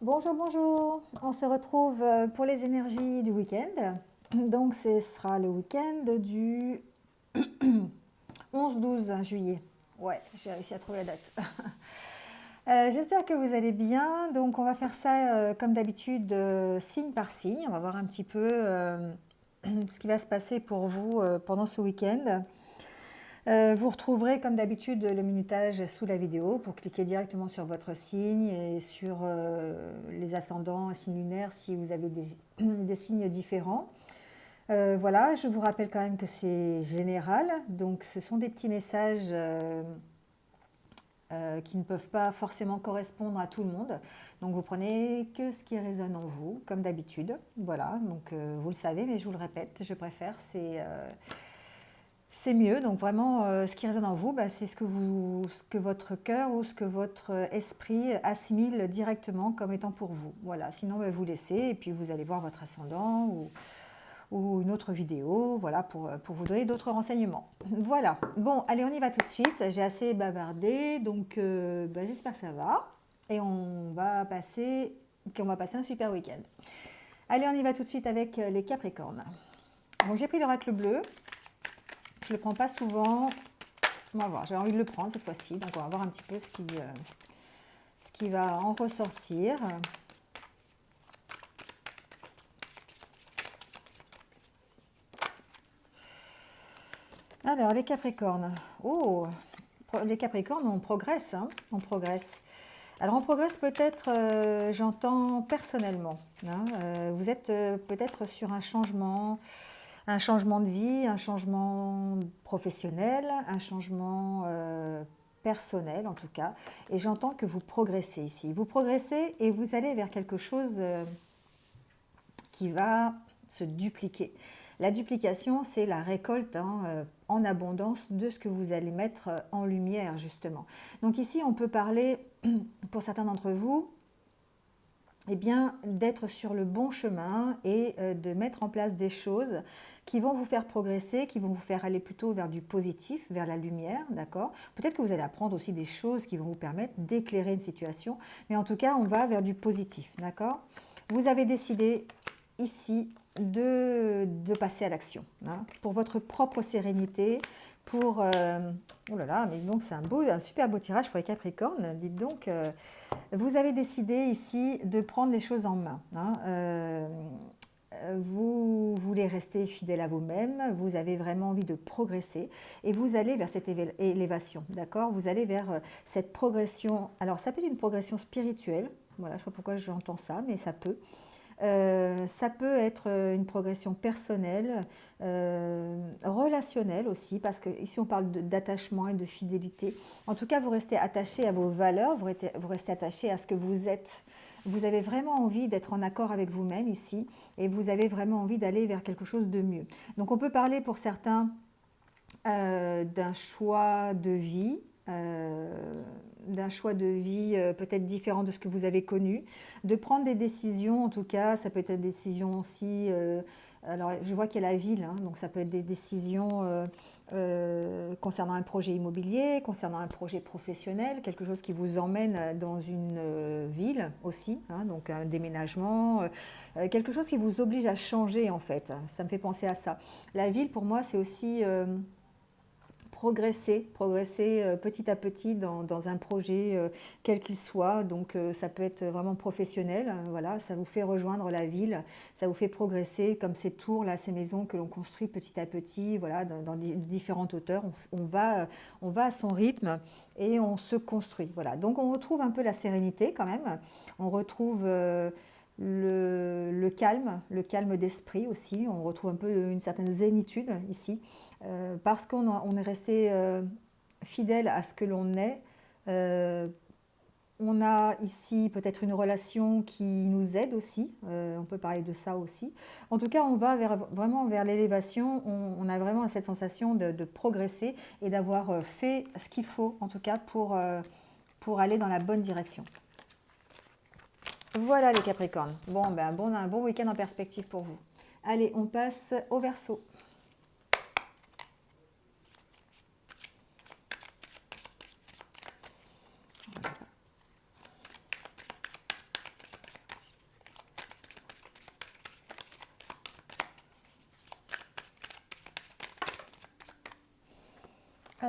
Bonjour, bonjour. On se retrouve pour les énergies du week-end. Donc, ce sera le week-end du 11-12 juillet. Ouais, j'ai réussi à trouver la date. J'espère que vous allez bien. Donc, on va faire ça comme d'habitude, signe par signe. On va voir un petit peu ce qui va se passer pour vous pendant ce week-end. Vous retrouverez comme d'habitude le minutage sous la vidéo pour cliquer directement sur votre signe et sur les ascendants, signes lunaires si vous avez des signes différents. Voilà, je vous rappelle quand même que c'est général, donc ce sont des petits messages qui ne peuvent pas forcément correspondre à tout le monde. Donc vous prenez que ce qui résonne en vous, comme d'habitude. Voilà, donc vous le savez, mais je vous le répète, je préfère, c'est mieux. Donc vraiment, ce qui résonne en vous, bah, c'est ce que votre cœur ou ce que votre esprit assimile directement comme étant pour vous. Voilà. Sinon, bah, vous laissez et puis vous allez voir votre ascendant ou une autre vidéo, voilà, pour vous donner d'autres renseignements. Voilà. Bon, allez, on y va tout de suite. J'ai assez bavardé, donc bah, j'espère que ça va. Et on va passer un super week-end. Allez, on y va tout de suite avec les Capricornes. Donc j'ai pris l'oracle bleu. Je ne le prends pas souvent. On va voir, j'ai envie de le prendre cette fois-ci. Donc on va voir un petit peu ce qui va en ressortir. Alors les Capricornes. Oh, les Capricornes, on progresse, hein, on progresse. Alors on progresse peut-être, j'entends personnellement, hein. Vous êtes peut-être sur un changement de vie, un changement professionnel, un changement personnel en tout cas. Et j'entends que vous progressez ici. Vous progressez et vous allez vers quelque chose qui va se dupliquer. La duplication, c'est la récolte en abondance de ce que vous allez mettre en lumière, justement. Donc ici, on peut parler, pour certains d'entre vous, eh bien, d'être sur le bon chemin et de mettre en place des choses qui vont vous faire progresser, qui vont vous faire aller plutôt vers du positif, vers la lumière, d'accord? Peut-être que vous allez apprendre aussi des choses qui vont vous permettre d'éclairer une situation, mais en tout cas, on va vers du positif, d'accord? Vous avez décidé ici de passer à l'action, hein, pour votre propre sérénité, pour... oh là là, mais donc c'est un super beau tirage pour les Capricornes, dites donc. Vous avez décidé ici de prendre les choses en main, hein. Vous voulez rester fidèle à vous-même, vous avez vraiment envie de progresser et vous allez vers cette élévation, d'accord? Vous allez vers cette progression. Alors ça peut être une progression spirituelle, voilà, je ne sais pas pourquoi j'entends ça, mais ça peut. Ça peut être une progression personnelle, relationnelle aussi, parce que ici on parle d'attachement et de fidélité. En tout cas, vous restez attaché à vos valeurs, vous restez attaché à ce que vous êtes. Vous avez vraiment envie d'être en accord avec vous-même ici, et vous avez vraiment envie d'aller vers quelque chose de mieux. Donc on peut parler pour certains d'un choix de vie, peut-être différent de ce que vous avez connu, de prendre des décisions, en tout cas, ça peut être des décisions aussi, alors je vois qu'il y a la ville, hein, donc ça peut être des décisions concernant un projet immobilier, concernant un projet professionnel, quelque chose qui vous emmène dans une ville aussi, hein, donc un déménagement, quelque chose qui vous oblige à changer en fait, ça me fait penser à ça. La ville pour moi c'est aussi progresser petit à petit dans un projet quel qu'il soit. Donc ça peut être vraiment professionnel, voilà, ça vous fait rejoindre la ville, ça vous fait progresser comme ces tours là, ces maisons que l'on construit petit à petit, voilà, dans différentes hauteurs. On va à son rythme et on se construit. Voilà. Donc on retrouve un peu la sérénité quand même. On retrouve le calme d'esprit aussi. On retrouve un peu une certaine zénitude ici. Parce on est resté fidèle à ce que l'on est. Euh, on a ici peut-être une relation qui nous aide aussi. On peut parler de ça aussi. En tout cas, on va vraiment vers l'élévation. On a vraiment cette sensation de progresser et d'avoir fait ce qu'il faut, en tout cas, pour aller dans la bonne direction. Voilà les Capricornes. Bon, ben, un bon week-end en perspective pour vous. Allez, on passe au Verseau.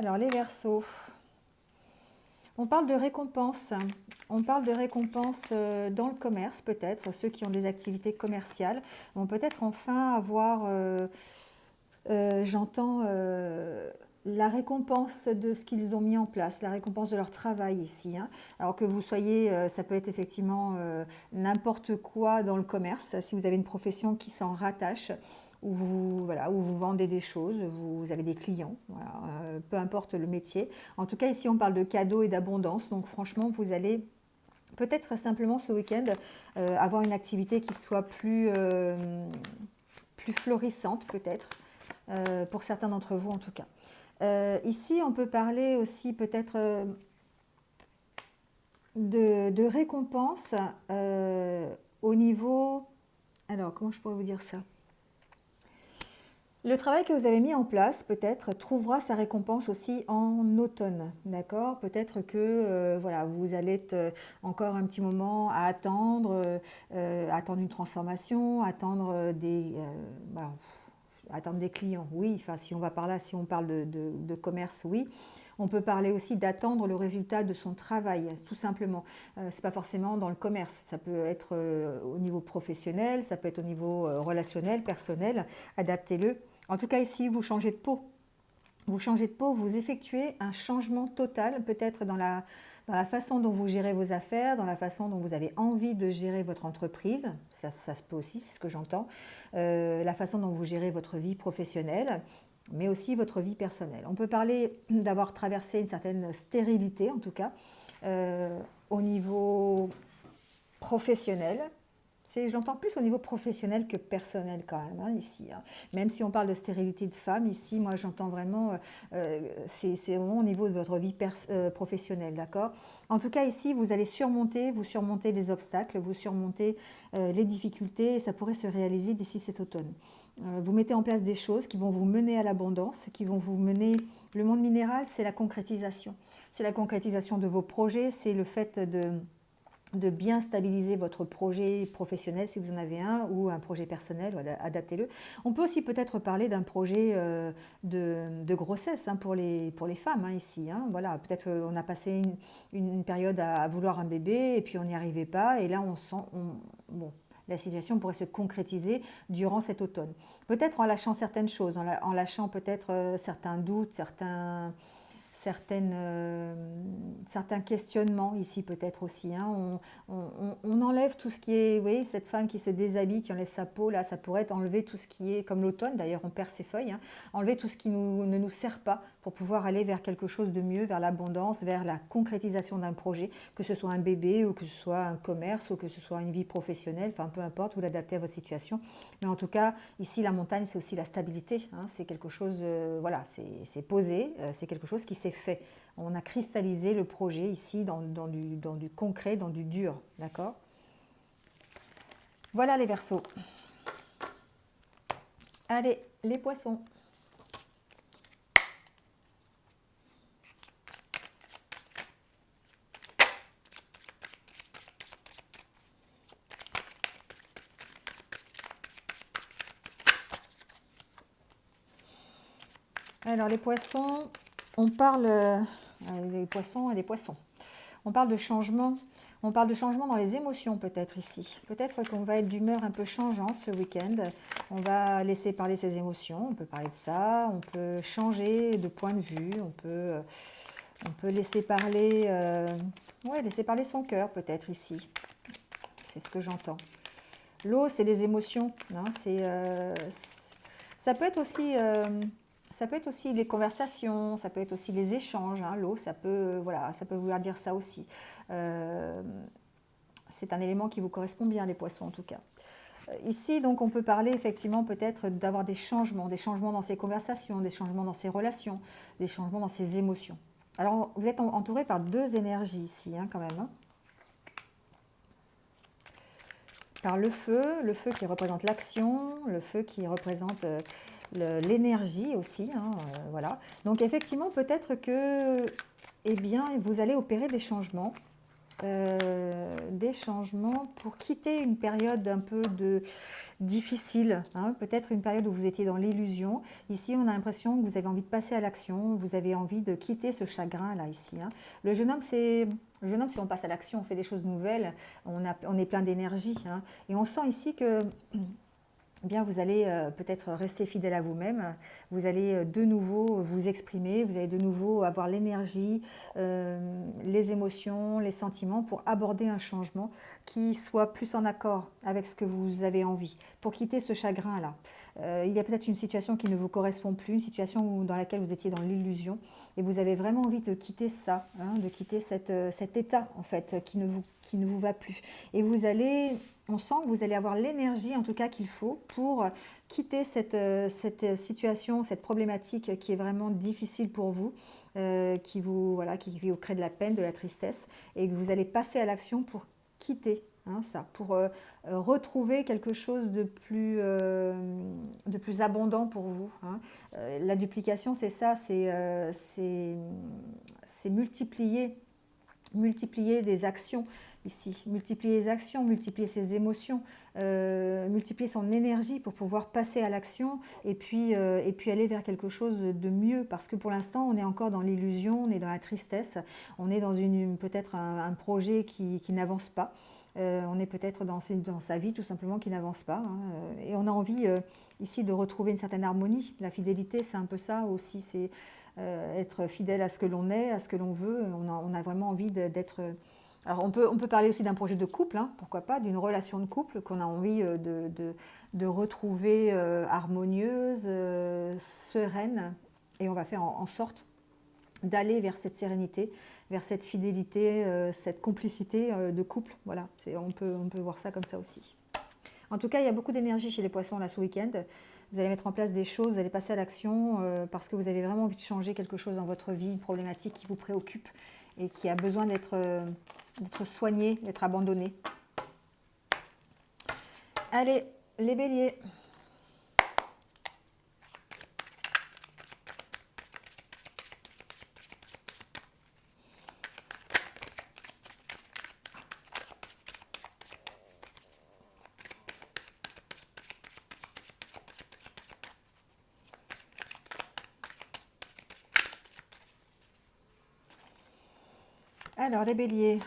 Alors, les Verseaux. On parle de récompense. On parle de récompense dans le commerce, peut-être. Ceux qui ont des activités commerciales vont peut-être enfin avoir, j'entends, la récompense de ce qu'ils ont mis en place, la récompense de leur travail ici, hein. Alors que vous soyez, ça peut être effectivement n'importe quoi dans le commerce, si vous avez une profession qui s'en rattache, où vous, voilà, où vous vendez des choses, vous avez des clients, voilà, peu importe le métier. En tout cas, ici, on parle de cadeaux et d'abondance, donc franchement, vous allez peut-être simplement ce week-end avoir une activité qui soit plus florissante, peut-être, pour certains d'entre vous en tout cas. Ici, on peut parler aussi peut-être de récompense au niveau... Alors, comment je pourrais vous dire ça? Le travail que vous avez mis en place, peut-être, trouvera sa récompense aussi en automne, d'accord? Peut-être que voilà, vous allez être encore un petit moment à attendre une transformation, voilà, attendre des clients, oui. Enfin, si on va par là, si on parle de commerce, oui. On peut parler aussi d'attendre le résultat de son travail, tout simplement. C'est pas forcément dans le commerce, ça peut être au niveau professionnel, ça peut être au niveau relationnel, personnel. Adaptez-le. En tout cas, ici, vous changez de peau. Vous changez de peau, vous effectuez un changement total, peut-être dans la façon dont vous gérez vos affaires, dans la façon dont vous avez envie de gérer votre entreprise. Ça se peut aussi, c'est ce que j'entends. La façon dont vous gérez votre vie professionnelle, mais aussi votre vie personnelle. On peut parler d'avoir traversé une certaine stérilité, en tout cas, au niveau professionnel. J'entends plus au niveau professionnel que personnel quand même, hein, ici, hein. Même si on parle de stérilité de femme, ici, moi j'entends vraiment, c'est vraiment au niveau de votre vie professionnelle, d'accord? En tout cas, ici, vous allez vous surmontez les obstacles, vous surmontez les difficultés, et ça pourrait se réaliser d'ici cet automne. Vous mettez en place des choses qui vont vous mener à l'abondance, qui vont vous mener... Le monde minéral, c'est la concrétisation. C'est la concrétisation de vos projets, c'est le fait de bien stabiliser votre projet professionnel si vous en avez un ou un projet personnel, voilà, adaptez-le. On peut aussi peut-être parler d'un projet de grossesse, hein, pour les femmes, hein, ici, hein. Voilà, peut-être on a passé une période à vouloir un bébé et puis on n'y arrivait pas et là bon, la situation pourrait se concrétiser durant cet automne. Peut-être en lâchant certaines choses, en lâchant peut-être certains doutes, certains questionnements ici peut-être aussi, hein. On enlève tout ce qui est, vous voyez, cette femme qui se déshabille, qui enlève sa peau, là, ça pourrait être enlever tout ce qui est, comme l'automne, d'ailleurs on perd ses feuilles, hein, enlever tout ce qui ne nous sert pas pour pouvoir aller vers quelque chose de mieux, vers l'abondance, vers la concrétisation d'un projet, que ce soit un bébé ou que ce soit un commerce ou que ce soit une vie professionnelle, enfin peu importe, vous l'adaptez à votre situation. Mais en tout cas, ici la montagne c'est aussi la stabilité, hein, c'est quelque chose, voilà, c'est posé, c'est quelque chose qui s'est fait. On a cristallisé le projet ici dans du concret, dans du dur, d'accord? Voilà les Verseaux. Allez, les Poissons. Alors les Poissons, on parle des Poissons et des Poissons. On parle de changement. On parle de changement dans les émotions peut-être ici. Peut-être qu'on va être d'humeur un peu changeante ce week-end. On va laisser parler ses émotions. On peut parler de ça. On peut changer de point de vue. On peut laisser parler, laisser parler son cœur peut-être ici. C'est ce que j'entends. L'eau, c'est les émotions, hein. Ça peut être aussi... ça peut être aussi les conversations, ça peut être aussi les échanges, hein. L'eau, ça peut vouloir dire ça aussi. C'est un élément qui vous correspond bien, les Poissons en tout cas. Ici, donc, on peut parler effectivement peut-être d'avoir des changements dans ses conversations, des changements dans ses relations, des changements dans ses émotions. Alors, vous êtes entouré par deux énergies ici, hein, quand même, hein. Par le feu qui représente l'action, le feu qui représente l'énergie aussi, hein, voilà. Donc effectivement, peut-être que, eh bien, vous allez opérer des changements des changements pour quitter une période un peu difficile, hein, peut-être une période où vous étiez dans l'illusion. Ici, on a l'impression que vous avez envie de passer à l'action, vous avez envie de quitter ce chagrin-là ici, hein. Le jeune homme, c'est... Le jeune homme, si on passe à l'action, on fait des choses nouvelles, on est plein d'énergie, hein. Et on sent ici que bien, vous allez peut-être rester fidèle à vous-même, vous allez de nouveau vous exprimer, vous allez de nouveau avoir l'énergie, les émotions, les sentiments pour aborder un changement qui soit plus en accord avec ce que vous avez envie, pour quitter ce chagrin-là. Il y a peut-être une situation qui ne vous correspond plus, une situation dans laquelle vous étiez dans l'illusion et vous avez vraiment envie de quitter ça, hein, de quitter cet état en fait qui ne vous va plus. Et vous allez... On sent que vous allez avoir l'énergie, en tout cas, qu'il faut pour quitter cette situation, cette problématique qui est vraiment difficile pour vous, qui vous crée de la peine, de la tristesse, et que vous allez passer à l'action pour quitter, hein, ça, pour retrouver quelque chose de plus abondant pour vous, hein. La duplication, c'est ça, c'est multiplier des actions ici, multiplier les actions, multiplier ses émotions, multiplier son énergie pour pouvoir passer à l'action et puis aller vers quelque chose de mieux. Parce que pour l'instant, on est encore dans l'illusion, on est dans la tristesse, on est dans peut-être un projet qui n'avance pas. On est peut-être dans sa vie tout simplement qui n'avance pas, hein. Et on a envie ici de retrouver une certaine harmonie. La fidélité, c'est un peu ça aussi, c'est être fidèle à ce que l'on est, à ce que l'on veut. On a vraiment envie d'être... Alors on peut parler aussi d'un projet de couple, hein, pourquoi pas, d'une relation de couple qu'on a envie de retrouver harmonieuse, sereine. Et on va faire en sorte d'aller vers cette sérénité, vers cette fidélité, cette complicité de couple. Voilà, on peut voir ça comme ça aussi. En tout cas, il y a beaucoup d'énergie chez les poissons là ce week-end. Vous allez mettre en place des choses, vous allez passer à l'action parce que vous avez vraiment envie de changer quelque chose dans votre vie, une problématique qui vous préoccupe et qui a besoin d'être soignée, d'être abandonnée. Allez, les béliers. Alors, les béliers.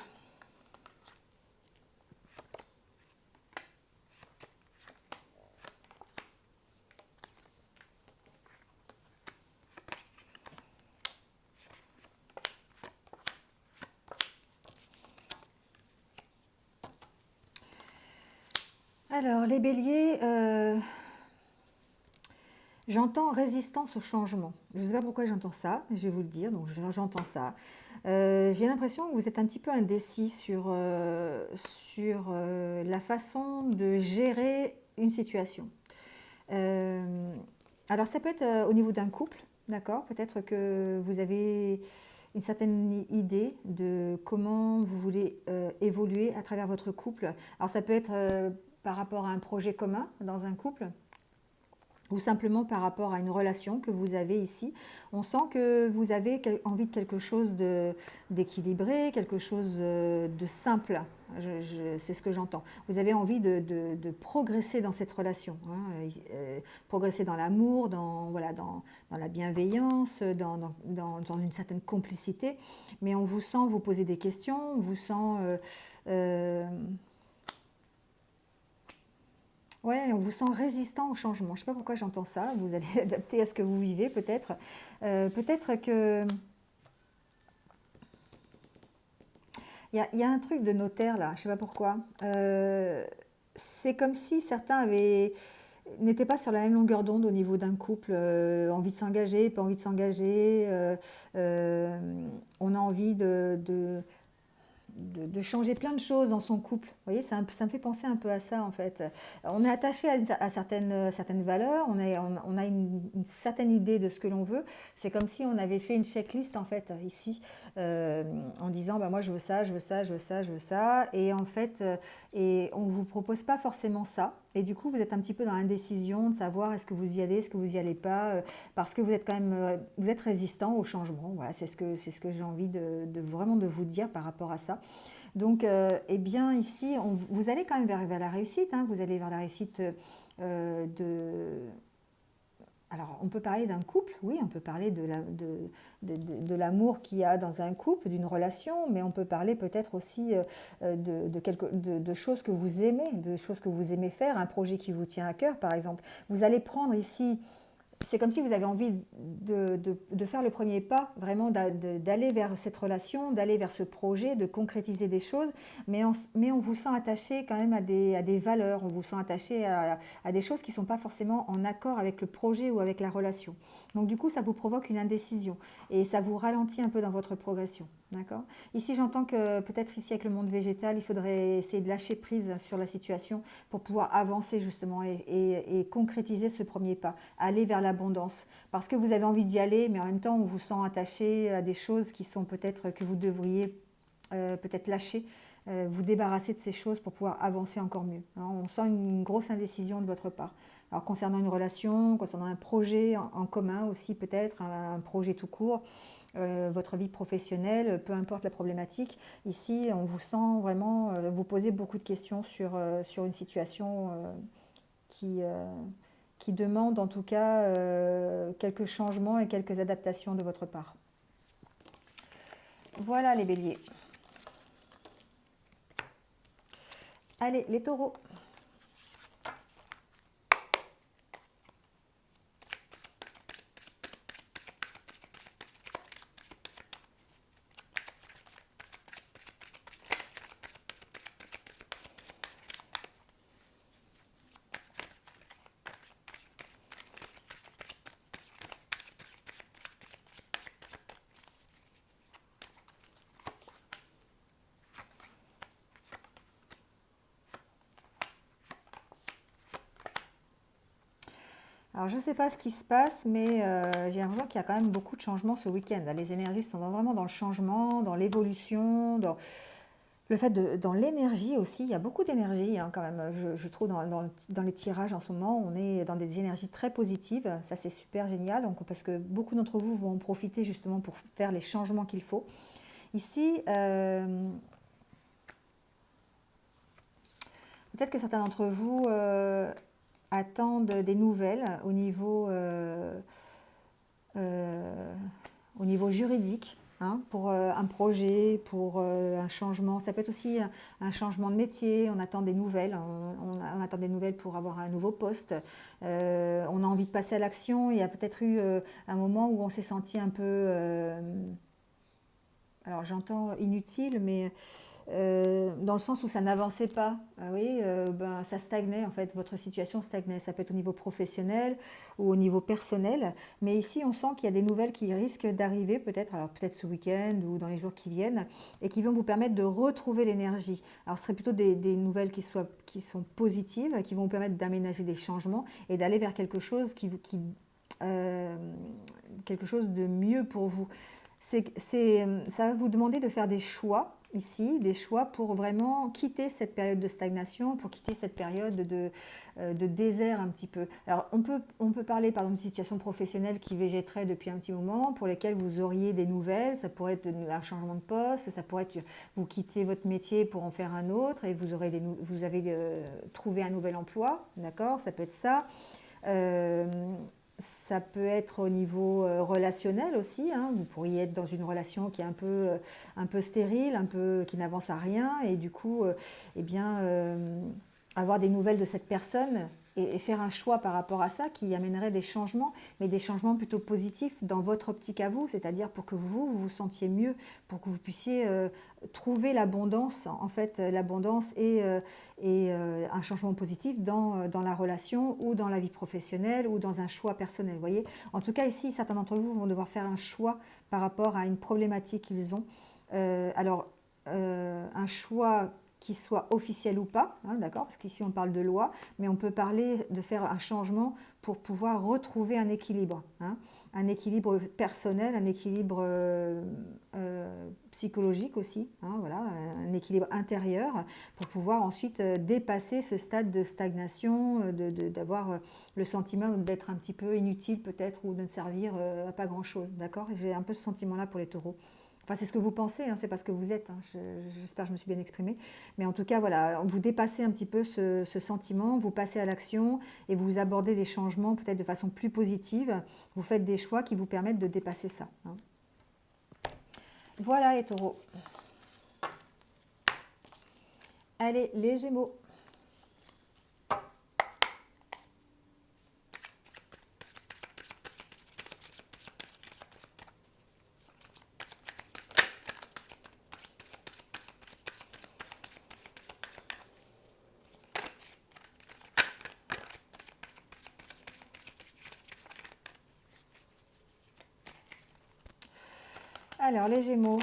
Alors, les béliers, j'entends résistance au changement. Je ne sais pas pourquoi j'entends ça, je vais vous le dire, donc j'entends ça. J'ai l'impression que vous êtes un petit peu indécis sur la façon de gérer une situation. Alors ça peut être au niveau d'un couple, d'accord? Peut-être que vous avez une certaine idée de comment vous voulez évoluer à travers votre couple. Alors ça peut être par rapport à un projet commun dans un couple, ou simplement par rapport à une relation que vous avez ici. On sent que vous avez envie de quelque chose d'équilibré, quelque chose de simple. C'est ce que j'entends. Vous avez envie de progresser dans cette relation, hein, progresser dans l'amour, dans la bienveillance, dans une certaine complicité. Mais on vous sent vous poser des questions, on vous sent... ouais, on vous sent résistant au changement. Je ne sais pas pourquoi j'entends ça. Vous allez adapter à ce que vous vivez, peut-être. Peut-être que... Il y a un truc de notaire, là. Je ne sais pas pourquoi. C'est comme si certains n'étaient pas sur la même longueur d'onde au niveau d'un couple. Envie de s'engager, pas envie de s'engager. On a envie de changer plein de choses dans son couple. Vous voyez, ça me fait penser un peu à ça en fait. On est attaché à certaines valeurs, on a une certaine idée de ce que l'on veut. C'est comme si on avait fait une checklist en fait ici, en disant bah, moi je veux ça, je veux ça, je veux ça, je veux ça. Et en fait, et on ne vous propose pas forcément ça. Et du coup, vous êtes un petit peu dans l'indécision de savoir est-ce que vous y allez, est-ce que vous y allez pas, parce que vous êtes quand même, vous êtes résistant au changement. Voilà, c'est ce que j'ai envie vraiment de vous dire par rapport à ça. Donc, eh bien, ici, vous allez quand même vers la réussite, hein, vous allez vers la réussite de... Alors, on peut parler d'un couple, oui, on peut parler de l'amour qu'il y a dans un couple, d'une relation, mais on peut parler peut-être aussi de choses que vous aimez, de choses que vous aimez faire, un projet qui vous tient à cœur, par exemple. Vous allez prendre ici, c'est comme si vous avez envie de faire le premier pas, vraiment d'aller vers cette relation, d'aller vers ce projet, de concrétiser des choses, mais on vous sent attaché quand même à des valeurs, on vous sent attaché à des choses qui ne sont pas forcément en accord avec le projet ou avec la relation. Donc du coup, ça vous provoque une indécision et ça vous ralentit un peu dans votre progression. D'accord. Ici, j'entends que peut-être ici avec le monde végétal, il faudrait essayer de lâcher prise sur la situation pour pouvoir avancer justement et concrétiser ce premier pas, aller vers l'abondance. Parce que vous avez envie d'y aller, mais en même temps, on vous sent attaché à des choses qui sont peut-être que vous devriez peut-être lâcher, vous débarrasser de ces choses pour pouvoir avancer encore mieux. Hein, on sent une grosse indécision de votre part. Alors concernant une relation, concernant un projet en commun aussi peut-être, un projet tout court, votre vie professionnelle, peu importe la problématique. Ici, on vous sent vraiment vous poser beaucoup de questions sur une situation qui, euh, qui demande en tout cas quelques changements et quelques adaptations de votre part. Voilà les béliers. Allez, les taureaux. Alors, je ne sais pas ce qui se passe, mais j'ai l'impression qu'il y a quand même beaucoup de changements ce week-end. Les énergies sont vraiment dans le changement, dans l'évolution, dans le fait dans l'énergie aussi. Il y a beaucoup d'énergie hein, quand même. Je trouve dans les tirages en ce moment, on est dans des énergies très positives. Ça, c'est super génial. Donc, parce que beaucoup d'entre vous vont en profiter justement pour faire les changements qu'il faut. Ici, peut-être que certains d'entre vous attendent des nouvelles au niveau juridique, hein, pour un projet, pour un changement. Ça peut être aussi un changement de métier. On attend des nouvelles. On attend des nouvelles pour avoir un nouveau poste. On a envie de passer à l'action. Il y a peut-être eu un moment où on s'est senti un peu, alors j'entends inutile, mais dans le sens où ça n'avançait pas. Ah oui, ben, ça stagnait en fait, votre situation stagnait. Ça peut être au niveau professionnel ou au niveau personnel. Mais ici, on sent qu'il y a des nouvelles qui risquent d'arriver peut-être, alors peut-être ce week-end ou dans les jours qui viennent, et qui vont vous permettre de retrouver l'énergie. Alors ce serait plutôt des nouvelles qui sont positives, qui vont vous permettre d'aménager des changements et d'aller vers quelque chose euh, quelque chose de mieux pour vous. Ça va vous demander de faire des choix ici, des choix pour vraiment quitter cette période de stagnation, pour quitter cette période de désert un petit peu. Alors on peut parler par exemple d'une situation professionnelle qui végéterait depuis un petit moment, pour lesquelles vous auriez des nouvelles, ça pourrait être un changement de poste, ça pourrait être vous quittez votre métier pour en faire un autre et vous avez trouvé un nouvel emploi, d'accord, ça peut être ça. Euh, Ça peut être au niveau relationnel aussi, hein. Vous pourriez être dans une relation qui est un peu stérile, qui n'avance à rien, et du coup, eh bien, avoir des nouvelles de cette personne et faire un choix par rapport à ça qui amènerait des changements, mais des changements plutôt positifs dans votre optique à vous, c'est-à-dire pour que vous sentiez mieux, pour que vous puissiez trouver l'abondance, en fait, l'abondance et un changement positif dans la relation ou dans la vie professionnelle ou dans un choix personnel. Vous voyez, en tout cas, ici, certains d'entre vous vont devoir faire un choix par rapport à une problématique qu'ils ont. Un choix qui soit officiel ou pas, hein, d'accord, parce qu'ici on parle de loi, mais on peut parler de faire un changement pour pouvoir retrouver un équilibre, hein, un équilibre personnel, un équilibre psychologique aussi, hein, voilà, un équilibre intérieur pour pouvoir ensuite dépasser ce stade de stagnation, d'avoir le sentiment d'être un petit peu inutile peut-être ou de ne servir à pas grand-chose, d'accord. J'ai un peu ce sentiment-là pour les taureaux. Enfin, c'est ce que vous pensez, hein, c'est pas ce que vous êtes, hein. J'espère que je me suis bien exprimée. Mais en tout cas, voilà, vous dépassez un petit peu ce sentiment, vous passez à l'action et vous abordez les changements peut-être de façon plus positive. Vous faites des choix qui vous permettent de dépasser ça, hein. Voilà les taureaux. Allez, les gémeaux. Alors, les gémeaux.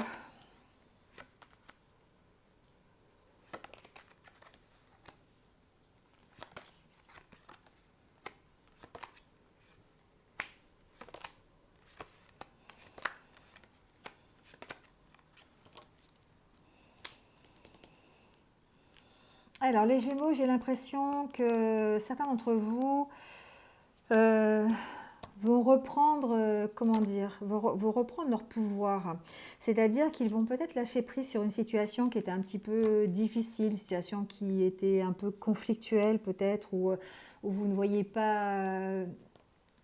Alors, les gémeaux, j'ai l'impression que certains d'entre vous euh, vont reprendre, comment dire, vont reprendre leur pouvoir. C'est-à-dire qu'ils vont peut-être lâcher prise sur une situation qui était un petit peu difficile, une situation qui était un peu conflictuelle peut-être, où vous ne voyez pas...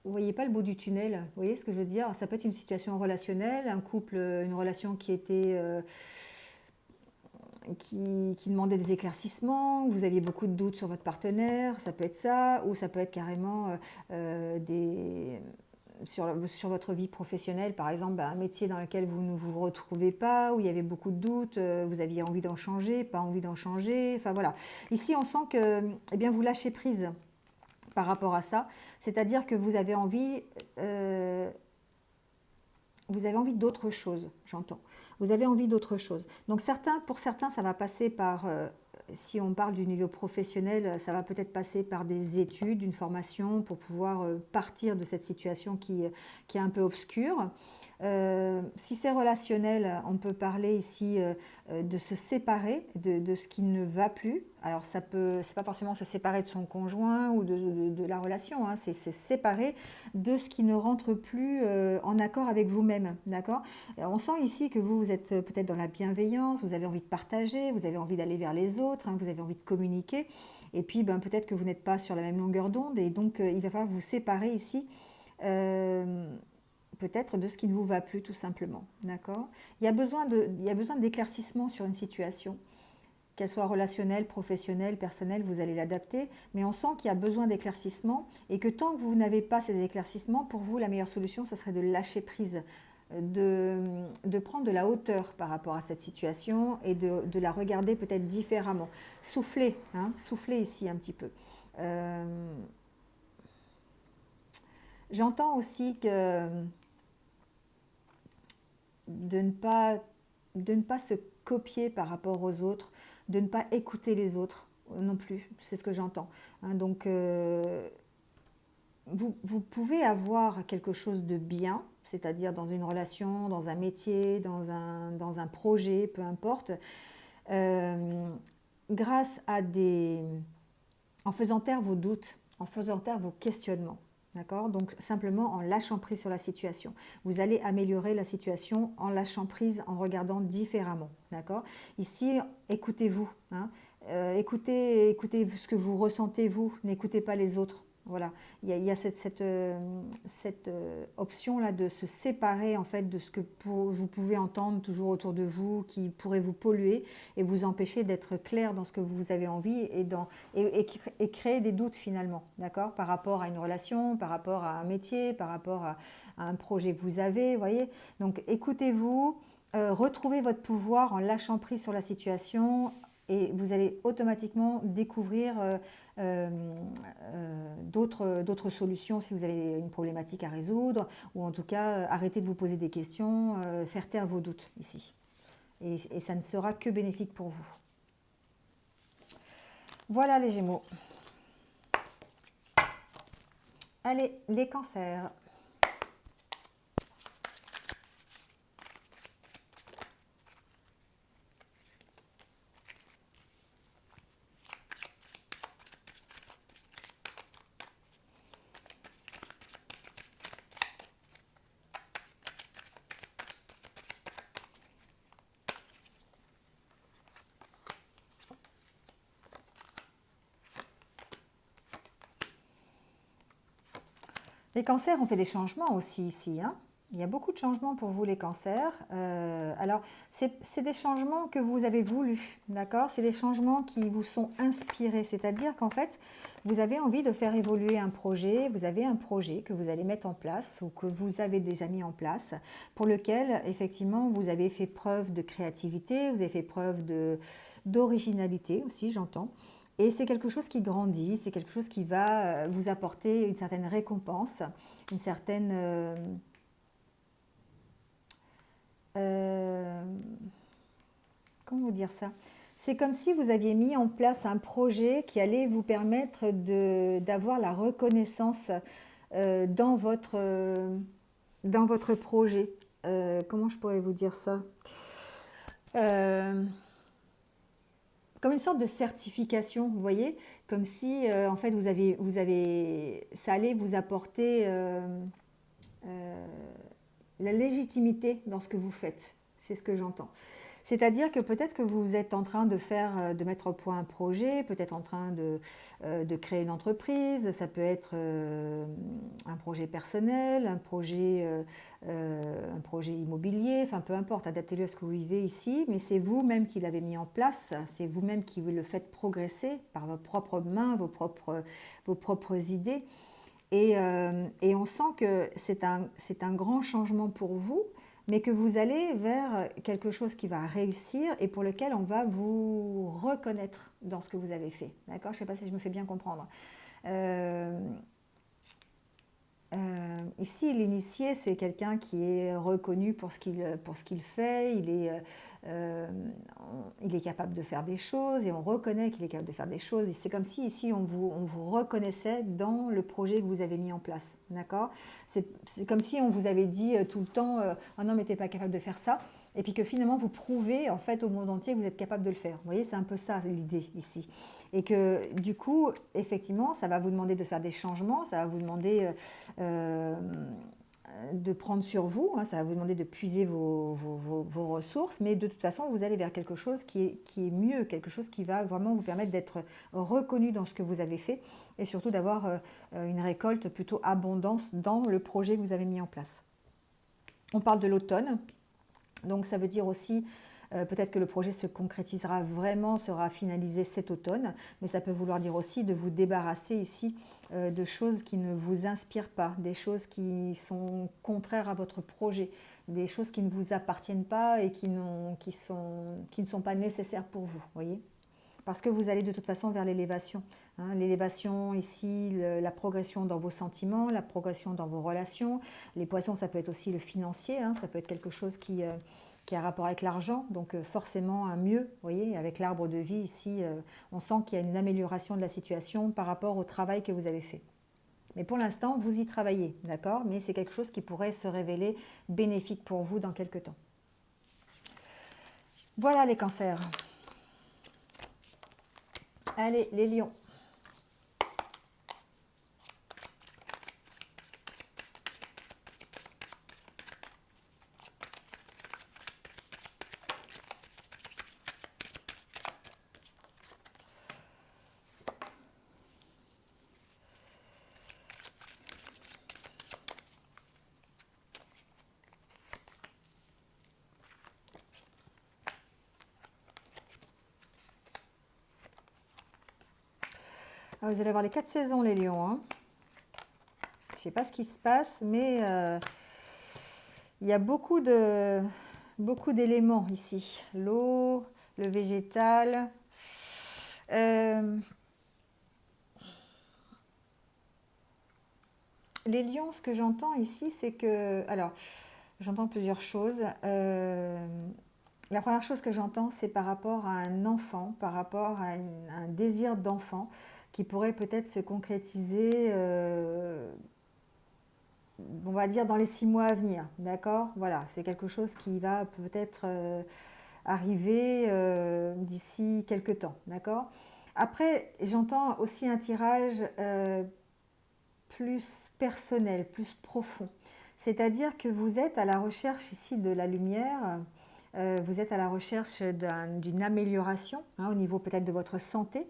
Vous voyez pas le bout du tunnel, vous voyez ce que je veux dire? Ça peut être une situation relationnelle, un couple, une relation qui était qui demandait des éclaircissements, vous aviez beaucoup de doutes sur votre partenaire, ça peut être ça, ou ça peut être carrément sur votre vie professionnelle, par exemple, un métier dans lequel vous ne vous retrouvez pas, où il y avait beaucoup de doutes, vous aviez envie d'en changer, pas envie d'en changer, enfin voilà. Ici, on sent que eh bien, vous lâchez prise par rapport à ça, c'est-à-dire que vous avez envie d'autre chose, j'entends. Vous avez envie d'autre chose. Donc pour certains, ça va passer par, si on parle du niveau professionnel, ça va peut-être passer par des études, une formation pour pouvoir partir de cette situation qui est un peu obscure. Si c'est relationnel, on peut parler ici de se séparer de ce qui ne va plus. Alors c'est pas forcément se séparer de son conjoint ou de la relation, hein, c'est se séparer de ce qui ne rentre plus en accord avec vous-même, d'accord? On sent ici que vous êtes peut-être dans la bienveillance, vous avez envie de partager, vous avez envie d'aller vers les autres, hein, vous avez envie de communiquer, et puis peut-être que vous n'êtes pas sur la même longueur d'onde, et donc il va falloir vous séparer ici. Euh, Peut-être de ce qui ne vous va plus tout simplement, d'accord? Il y a besoin d'éclaircissement sur une situation, qu'elle soit relationnelle, professionnelle, personnelle, vous allez l'adapter, mais on sent qu'il y a besoin d'éclaircissement et que tant que vous n'avez pas ces éclaircissements, pour vous, la meilleure solution, ce serait de lâcher prise, de prendre de la hauteur par rapport à cette situation et de la regarder peut-être différemment. Soufflez, hein, soufflez ici un petit peu. Euh, J'entends aussi que de ne pas, de ne pas se copier par rapport aux autres, de ne pas écouter les autres non plus, c'est ce que j'entends, hein. Donc, vous pouvez avoir quelque chose de bien, c'est-à-dire dans une relation, dans un métier, dans un projet, peu importe, euh, grâce à en faisant taire vos doutes, en faisant taire vos questionnements. D'accord? Donc simplement en lâchant prise sur la situation. Vous allez améliorer la situation en lâchant prise, en regardant différemment. D'accord? Ici, écoutez-vous, hein. Écoutez ce que vous ressentez, vous. N'écoutez pas les autres. Voilà, il y a cette option-là de se séparer en fait de ce que vous pouvez entendre toujours autour de vous, qui pourrait vous polluer et vous empêcher d'être clair dans ce que vous avez envie et créer des doutes finalement, d'accord, par rapport à une relation, par rapport à un métier, par rapport à un projet que vous avez, voyez. Donc écoutez-vous, retrouvez votre pouvoir en lâchant prise sur la situation et vous allez automatiquement découvrir d'autres solutions si vous avez une problématique à résoudre, ou en tout cas arrêter de vous poser des questions, faire taire vos doutes ici. Et ça ne sera que bénéfique pour vous. Voilà les Gémeaux. Allez, les cancers. Les cancers ont fait des changements aussi ici, hein. Il y a beaucoup de changements pour vous, les cancers. Alors, c'est des changements que vous avez voulu, d'accord? C'est des changements qui vous sont inspirés. C'est-à-dire qu'en fait, vous avez envie de faire évoluer un projet. Vous avez un projet que vous allez mettre en place ou que vous avez déjà mis en place, pour lequel, effectivement, vous avez fait preuve de créativité, vous avez fait preuve d'originalité aussi, j'entends. Et c'est quelque chose qui grandit, c'est quelque chose qui va vous apporter une certaine récompense, une certaine... euh, comment vous dire ça? C'est comme si vous aviez mis en place un projet qui allait vous permettre d'avoir la reconnaissance dans votre projet. Comment je pourrais vous dire ça? Euh, Comme une sorte de certification, vous voyez, comme si en fait ça allait vous apporter la légitimité dans ce que vous faites. C'est ce que j'entends. C'est-à-dire que peut-être que vous êtes en train de mettre au point un projet, peut-être en train de créer une entreprise, ça peut être un projet personnel, un projet immobilier, enfin peu importe, adaptez-le à ce que vous vivez ici, mais c'est vous-même qui l'avez mis en place, c'est vous-même qui le faites progresser par vos propres mains, vos propres idées. Et on sent que c'est un grand changement pour vous, mais que vous allez vers quelque chose qui va réussir et pour lequel on va vous reconnaître dans ce que vous avez fait. D'accord? Je ne sais pas si je me fais bien comprendre. Euh, Ici, l'initié, c'est quelqu'un qui est reconnu pour ce qu'il fait. Euh, il est capable de faire des choses et on reconnaît qu'il est capable de faire des choses. C'est comme si ici, on vous reconnaissait dans le projet que vous avez mis en place. D'accord? C'est comme si on vous avait dit tout le temps oh non, mais tu n'es pas capable de faire ça. Et puis que finalement, vous prouvez en fait au monde entier que vous êtes capable de le faire. Vous voyez, c'est un peu ça l'idée ici. Et que du coup, effectivement, ça va vous demander de faire des changements, ça va vous demander de prendre sur vous, hein, ça va vous demander de puiser vos ressources, mais de toute façon, vous allez vers quelque chose qui est mieux, quelque chose qui va vraiment vous permettre d'être reconnu dans ce que vous avez fait et surtout d'avoir une récolte plutôt abondante dans le projet que vous avez mis en place. On parle de l'automne, donc ça veut dire aussi peut-être que le projet se concrétisera vraiment, sera finalisé cet automne, mais ça peut vouloir dire aussi de vous débarrasser ici de choses qui ne vous inspirent pas, des choses qui sont contraires à votre projet, des choses qui ne vous appartiennent pas et qui ne sont pas nécessaires pour vous, voyez, parce que vous allez de toute façon vers l'élévation. Hein. L'élévation ici, la progression dans vos sentiments, la progression dans vos relations. Les poissons, ça peut être aussi le financier, hein. Ça peut être quelque chose qui a rapport avec l'argent, donc forcément un mieux. Vous voyez, avec l'arbre de vie ici, on sent qu'il y a une amélioration de la situation par rapport au travail que vous avez fait. Mais pour l'instant, vous y travaillez, d'accord? Mais c'est quelque chose qui pourrait se révéler bénéfique pour vous dans quelques temps. Voilà les cancers. Allez, les lions. Ah, vous allez voir les 4 saisons, les lions. Hein. Je ne sais pas ce qui se passe, mais il y a beaucoup d'éléments ici. L'eau, le végétal. Les lions, ce que j'entends ici, c'est que... Alors, j'entends plusieurs choses. La première chose que j'entends, c'est par rapport à un enfant, par rapport à un désir d'enfant qui pourrait peut-être se concrétiser, on va dire, dans les 6 mois à venir. D'accord? Voilà, c'est quelque chose qui va peut-être arriver d'ici quelques temps. D'accord? Après, j'entends aussi un tirage plus personnel, plus profond. C'est-à-dire que vous êtes à la recherche ici de la lumière, vous êtes à la recherche d'une amélioration au niveau peut-être de votre santé.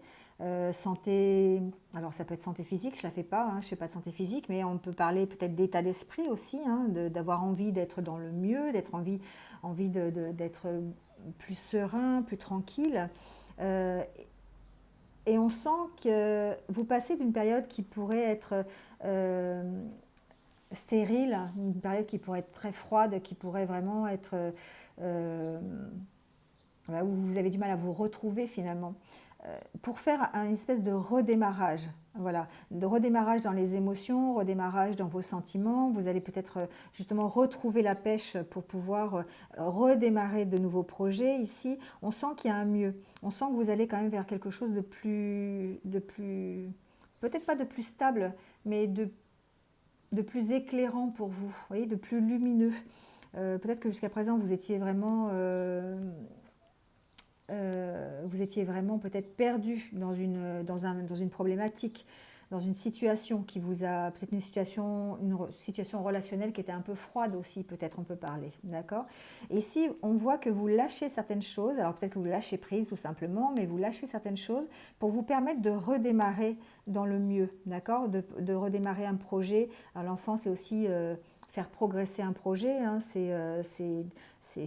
Santé, alors ça peut être santé physique, je ne la fais pas, je ne fais pas de santé physique, mais on peut parler peut-être d'état d'esprit aussi, d'avoir envie d'être dans le mieux, envie d'être plus serein, plus tranquille. Euh, et on sent que vous passez d'une période qui pourrait être stérile, une période qui pourrait être très froide, qui pourrait vraiment être euh, où vous avez du mal à vous retrouver finalement, pour faire un espèce de redémarrage. Voilà, de redémarrage dans les émotions, redémarrage dans vos sentiments. Vous allez peut-être justement retrouver la pêche pour pouvoir redémarrer de nouveaux projets. Ici, on sent qu'il y a un mieux. On sent que vous allez quand même vers quelque chose de plus, peut-être pas de plus stable, mais de plus éclairant pour vous, vous voyez, de plus lumineux. Peut-être que jusqu'à présent, vous étiez vraiment peut-être perdu dans une problématique, dans une situation qui vous a, peut-être une situation relationnelle qui était un peu froide aussi, peut-être on peut parler, d'accord? Et si on voit que vous lâchez certaines choses, alors peut-être que vous lâchez prise tout simplement, mais vous lâchez certaines choses pour vous permettre de redémarrer dans le mieux, d'accord? De redémarrer un projet. Alors l'enfant, c'est aussi faire progresser un projet, c'est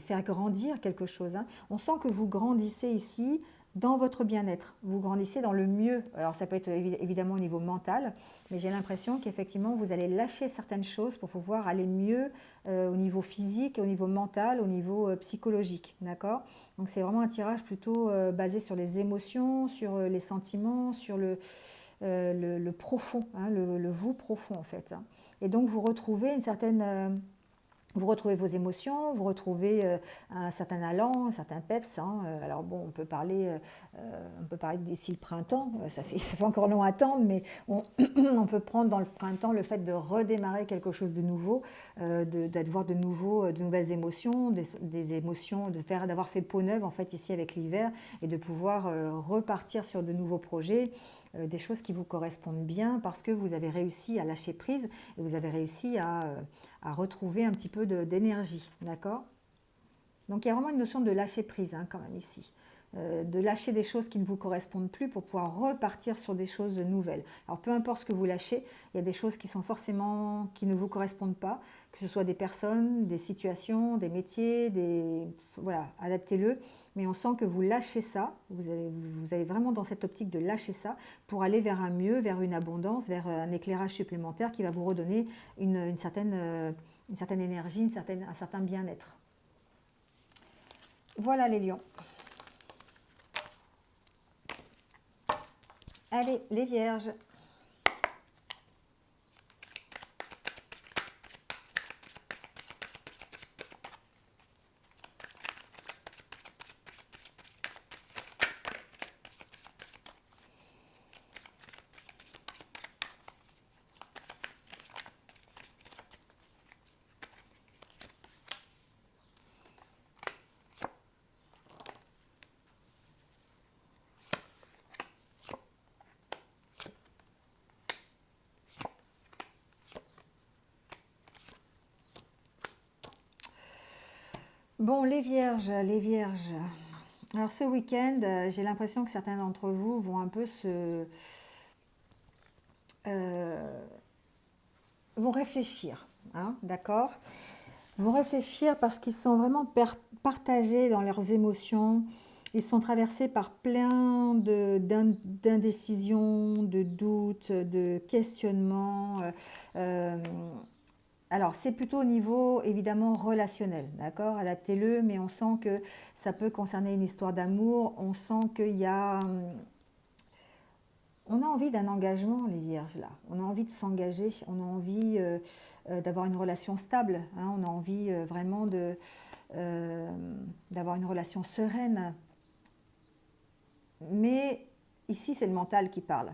faire grandir quelque chose. On sent que vous grandissez ici dans votre bien-être, vous grandissez dans le mieux. Alors ça peut être évidemment au niveau mental, mais j'ai l'impression qu'effectivement vous allez lâcher certaines choses pour pouvoir aller mieux au niveau physique, au niveau mental, au niveau psychologique. D'accord? Donc c'est vraiment un tirage plutôt basé sur les émotions, sur les sentiments, sur le profond, le vous profond en fait. Et donc vous retrouvez une certaine vous retrouvez vos émotions, vous retrouvez un certain allant, un certain peps. Alors bon, on peut parler d'ici le printemps, ça fait encore long à attendre, mais on peut prendre dans le printemps le fait de redémarrer quelque chose de nouveau, d'avoir de nouvelles émotions, des émotions, d'avoir fait peau neuve en fait ici avec l'hiver et de pouvoir repartir sur de nouveaux projets. Des choses qui vous correspondent bien parce que vous avez réussi à lâcher prise et vous avez réussi à retrouver un petit peu d'énergie, d'accord? Donc il y a vraiment une notion de lâcher prise quand même ici. De lâcher des choses qui ne vous correspondent plus pour pouvoir repartir sur des choses nouvelles. Alors peu importe ce que vous lâchez, il y a des choses qui sont forcément qui ne vous correspondent pas, que ce soit des personnes, des situations, des métiers, voilà, adaptez-le. Mais on sent que vous lâchez ça, vous allez vraiment dans cette optique de lâcher ça pour aller vers un mieux, vers une abondance, vers un éclairage supplémentaire qui va vous redonner une certaine énergie, un certain bien-être. Voilà les lions. Allez, les vierges. Bon, les vierges, les vierges. Alors ce week-end, j'ai l'impression que certains d'entre vous vont un peu vont réfléchir, d'accord? Vont réfléchir parce qu'ils sont vraiment partagés dans leurs émotions. Ils sont traversés par plein d'indécisions, de doutes, de questionnements. Euh, alors, c'est plutôt au niveau évidemment relationnel, d'accord? Adaptez-le, mais on sent que ça peut concerner une histoire d'amour. On sent qu'il y a. On a envie d'un engagement, les vierges, là. On a envie de s'engager, on a envie d'avoir une relation stable, on a envie vraiment d'avoir une relation sereine. Mais ici, c'est le mental qui parle.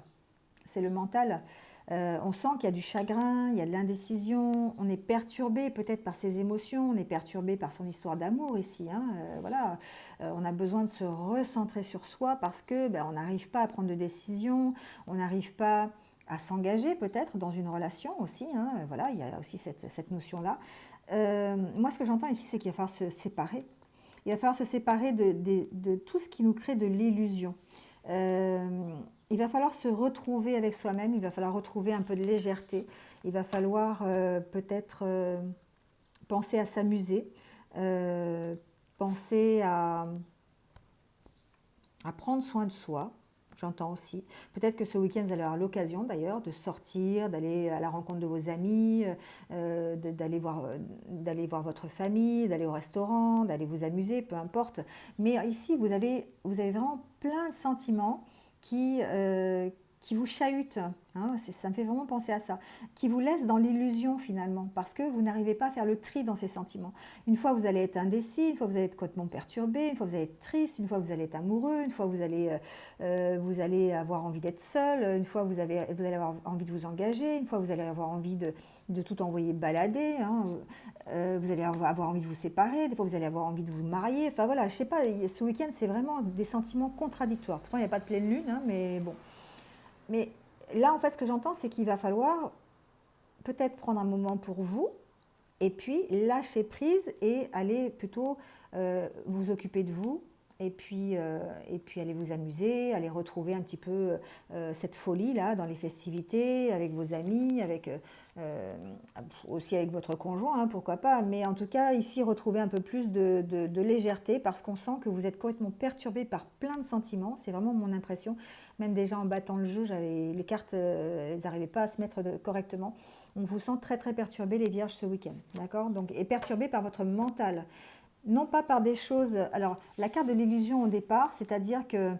C'est le mental. On sent qu'il y a du chagrin, il y a de l'indécision, on est perturbé peut-être par ses émotions, on est perturbé par son histoire d'amour ici. Voilà. On a besoin de se recentrer sur soi parce que on n'arrive pas à prendre de décision, on n'arrive pas à s'engager peut-être dans une relation aussi. Voilà, il y a aussi cette notion-là. Moi, ce que j'entends ici, c'est qu'il va falloir se séparer. il va falloir se séparer de tout ce qui nous crée de l'illusion. Il va falloir se retrouver avec soi-même, il va falloir retrouver un peu de légèreté, il va falloir peut-être penser à s'amuser, penser à prendre soin de soi. J'entends aussi. Peut-être que ce week-end, vous allez avoir l'occasion d'ailleurs de sortir, d'aller à la rencontre de vos amis, d'aller voir votre famille, d'aller au restaurant, d'aller vous amuser, peu importe. Mais ici, vous avez vraiment plein de sentiments qui vous chahutent. Hein, ça me fait vraiment penser à ça. Qui vous laissent dans l'illusion finalement, parce que vous n'arrivez pas à faire le tri dans ces sentiments. Une fois, vous allez être indécis, une fois, vous allez être complètement perturbé, une fois, vous allez être triste, une fois, vous allez être amoureux, une fois, vous allez avoir envie d'être seul, une fois, vous allez avoir envie de vous engager, une fois, vous allez avoir envie de tout envoyer balader, hein. Vous allez avoir envie de vous séparer, des fois, vous allez avoir envie de vous marier. Enfin voilà, je sais pas, ce week-end, c'est vraiment des sentiments contradictoires. Pourtant, il n'y a pas de pleine lune, hein, mais bon. Mais là, en fait, ce que j'entends, c'est qu'il va falloir peut-être prendre un moment pour vous, et puis lâcher prise et aller plutôt vous occuper de vous et puis aller vous amuser, aller retrouver un petit peu cette folie là dans les festivités avec vos amis, aussi avec votre conjoint, hein, pourquoi pas, mais en tout cas ici retrouver un peu plus de légèreté parce qu'on sent que vous êtes complètement perturbé par plein de sentiments, c'est vraiment mon impression, même déjà en battant le jeu, les cartes, elles n'arrivaient pas à se mettre correctement. On vous sent très très perturbé les vierges ce week-end, d'accord? Donc, et perturbé par votre mental, non pas par des choses. Alors, la carte de l'illusion au départ, c'est-à-dire que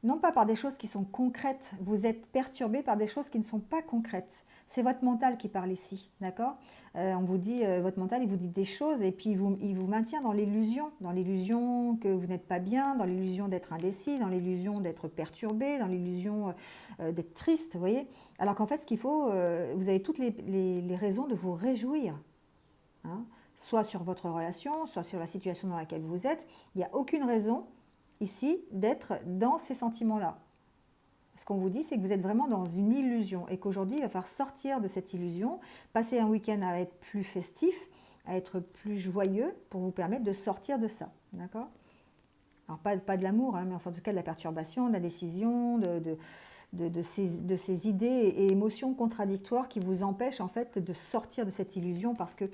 non pas par des choses qui sont concrètes, vous êtes perturbé par des choses qui ne sont pas concrètes. C'est votre mental qui parle ici, d'accord? On vous dit, votre mental, il vous dit des choses et puis il vous maintient dans l'illusion que vous n'êtes pas bien, dans l'illusion d'être indécis, dans l'illusion d'être perturbé, dans l'illusion d'être triste, vous voyez? Alors qu'en fait, ce qu'il faut, vous avez toutes les raisons de vous réjouir, hein, soit sur votre relation, soit sur la situation dans laquelle vous êtes. Il n'y a aucune raison ici d'être dans ces sentiments-là. Ce qu'on vous dit, c'est que vous êtes vraiment dans une illusion et qu'aujourd'hui, il va falloir sortir de cette illusion, passer un week-end à être plus festif, à être plus joyeux pour vous permettre de sortir de ça. D'accord? Alors, pas de l'amour, hein, mais enfin, en tout cas de la perturbation, de la décision, de ces idées et émotions contradictoires qui vous empêchent en fait de sortir de cette illusion parce que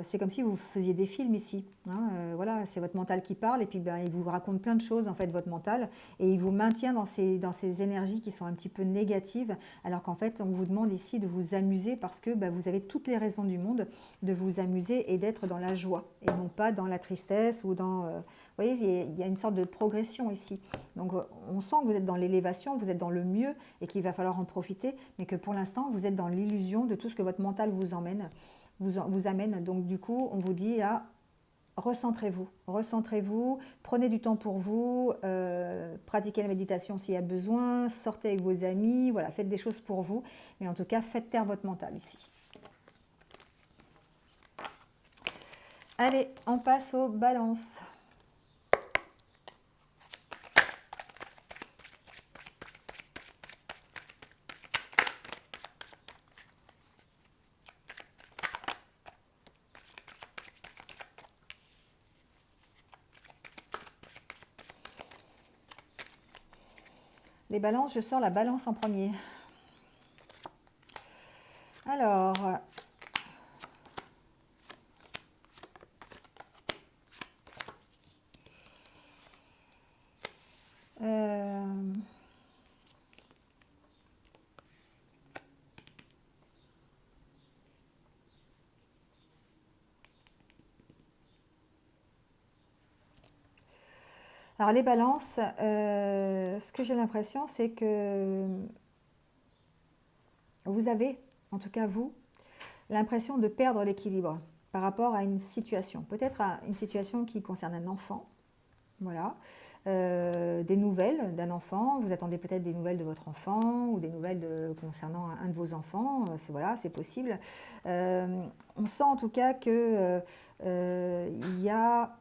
c'est comme si vous faisiez des films ici, hein, voilà, c'est votre mental qui parle et puis ben, il vous raconte plein de choses en fait votre mental et il vous maintient dans ces énergies qui sont un petit peu négatives alors qu'en fait on vous demande ici de vous amuser parce que ben, vous avez toutes les raisons du monde de vous amuser et d'être dans la joie et non pas dans la tristesse ou dans... vous voyez, il y a une sorte de progression ici. Donc on sent que vous êtes dans l'élévation, vous êtes dans le mieux et qu'il va falloir en profiter mais que pour l'instant vous êtes dans l'illusion de tout ce que votre mental vous amène. Donc du coup, on vous dit à recentrez-vous, prenez du temps pour vous, pratiquez la méditation s'il y a besoin, sortez avec vos amis, voilà, faites des choses pour vous, mais en tout cas, faites taire votre mental ici. Allez, on passe aux balances. Les balances, je sors la balance en premier. Alors, alors les balances, ce que j'ai l'impression, c'est que vous avez, en tout cas vous, l'impression de perdre l'équilibre par rapport à une situation. Peut-être à une situation qui concerne un enfant, voilà, des nouvelles d'un enfant, vous attendez peut-être des nouvelles de votre enfant ou des nouvelles concernant un de vos enfants, voilà, c'est possible. On sent en tout cas que il y a...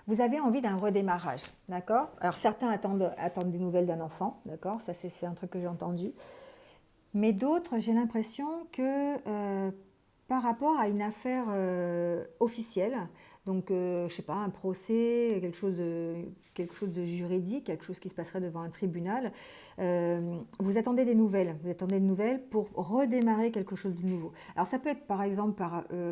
Vous avez envie d'un redémarrage, d'accord? Alors certains attendent des nouvelles d'un enfant, d'accord? Ça c'est un truc que j'ai entendu. Mais d'autres, j'ai l'impression que par rapport à une affaire officielle. Donc, je ne sais pas, un procès, quelque chose de juridique, quelque chose qui se passerait devant un tribunal. Vous attendez des nouvelles. Vous attendez des nouvelles pour redémarrer quelque chose de nouveau. Alors, ça peut être par exemple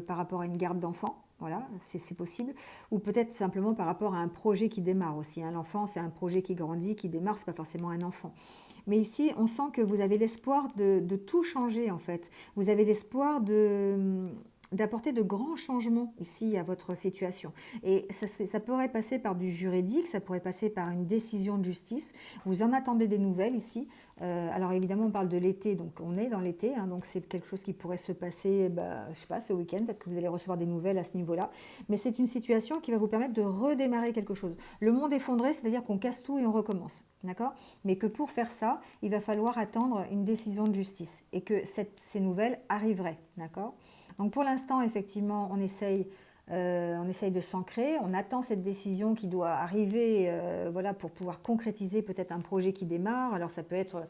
par rapport à une garde d'enfant. Voilà, c'est possible. Ou peut-être simplement par rapport à un projet qui démarre aussi. Hein. L'enfant, c'est un projet qui grandit, qui démarre, ce n'est pas forcément un enfant. Mais ici, on sent que vous avez l'espoir de tout changer, en fait. Vous avez l'espoir d'apporter de grands changements ici à votre situation. Et ça pourrait passer par du juridique, ça pourrait passer par une décision de justice. Vous en attendez des nouvelles ici. Alors évidemment, on parle de l'été, donc on est dans l'été, hein, donc c'est quelque chose qui pourrait se passer, je sais pas, ce week-end, peut-être que vous allez recevoir des nouvelles à ce niveau-là. Mais c'est une situation qui va vous permettre de redémarrer quelque chose. Le monde effondré, c'est-à-dire qu'on casse tout et on recommence, d'accord? Mais que pour faire ça, il va falloir attendre une décision de justice et que ces nouvelles arriveraient, d'accord? Donc pour l'instant, effectivement, on essaye de s'ancrer, on attend cette décision qui doit arriver voilà, pour pouvoir concrétiser peut-être un projet qui démarre. Alors ça peut être,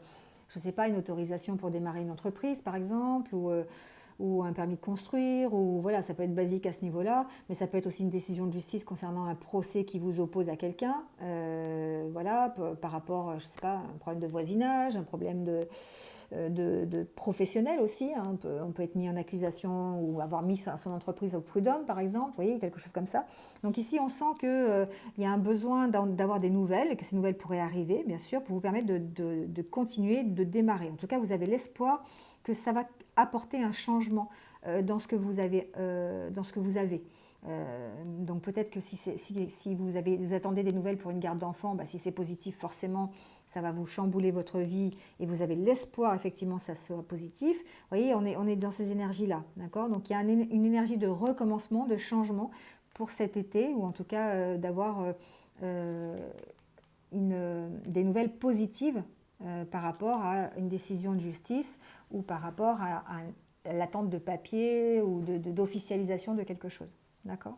je ne sais pas, une autorisation pour démarrer une entreprise par exemple, ou un permis de construire, ou voilà, ça peut être basique à ce niveau-là, mais ça peut être aussi une décision de justice concernant un procès qui vous oppose à quelqu'un, voilà, par rapport, je ne sais pas, un problème de voisinage, un problème de professionnel aussi, hein. On peut être mis en accusation ou avoir mis son entreprise au prud'homme, par exemple, vous voyez, quelque chose comme ça. Donc ici, on sent qu'il y a un besoin d'avoir des nouvelles, et que ces nouvelles pourraient arriver, bien sûr, pour vous permettre de continuer, de démarrer. En tout cas, vous avez l'espoir que ça va apporter un changement dans ce que vous avez. Donc peut-être que si vous attendez des nouvelles pour une garde d'enfants, si c'est positif, forcément, ça va vous chambouler votre vie et vous avez l'espoir, effectivement, que ça soit positif. Vous voyez, on est dans ces énergies-là, d'accord? Donc il y a une énergie de recommencement, de changement pour cet été, ou en tout cas d'avoir des nouvelles positives par rapport à une décision de justice ou par rapport à l'attente de papier ou d'officialisation de quelque chose. D'accord?